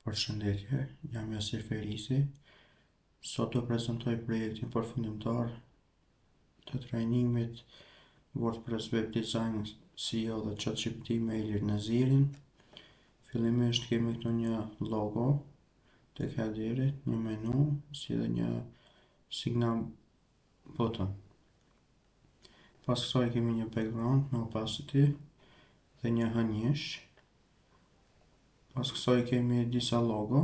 Përshëndetje, jam Jasir Ferisi. Sot do prezentoj projektin përfundimtar të trajnimit WordPress Web Design SEO dhe ChatGPT me Ilir Nezirin. Fillimisht kemi këtu një logo tek headerit, një menu, si dhe një signal button. Pas kësaj kemi një background me opacity dhe një hënjesh. Pas kësaj kemi disa logo.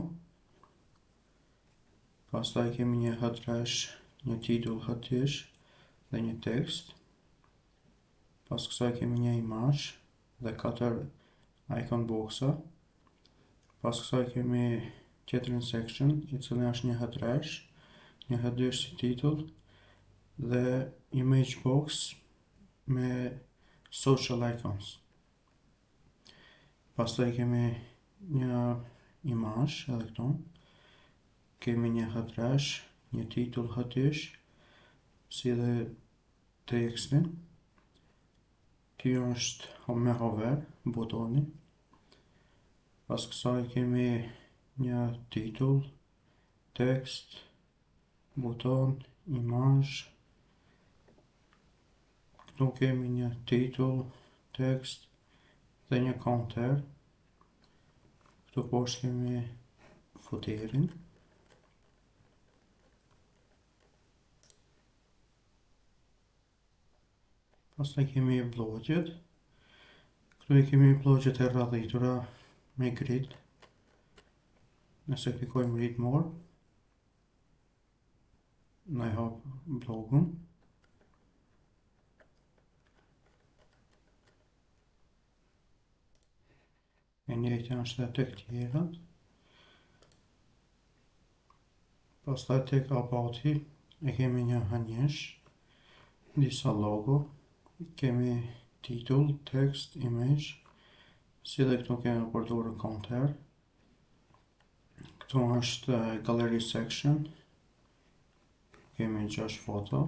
Pastaj kemi një headresh, një titull hëtish dhe një tekst. Pas kësaj kemi një imazh dhe 4 icon boxa. Pas kësaj kemi tjetrin section, i cili është një headresh, një header si titull dhe image box me social icons. Pastaj kemi një imazh edhe këtu. Kemi një headresh, një titull hëtish, si dhe tekstin. Ky është me hover, butoni. Pas kësaj kemi një titull, tekst, buton, imazh. Këtu kemi një titull, tekst dhe një counter. Këtu poshtë kemi footerin. Pastaj kemi blogjet. Këtu i kemi blogjet e radhitura me grid. Nëse klikojmë read more, na i hap blogun. E njëjtja është edhe tek tjerat. Pastaj tek about-i e kemi një hënjesh, disa logo, kemi titull, tekst, image, si dhe këtu kemi përdorur counter. Këtu është gallery section, kemi 6 foto.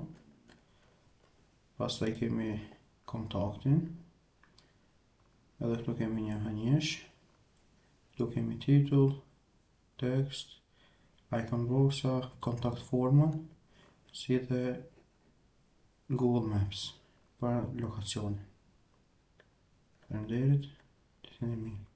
Pastaj kemi kontaktin, edhe këtu kemi një hënjesh. Këtu kemi titull, tekst, icon boxa, kontakt formën, si dhe Google Maps për lokacionin. Faleminderit, ditën e mirë.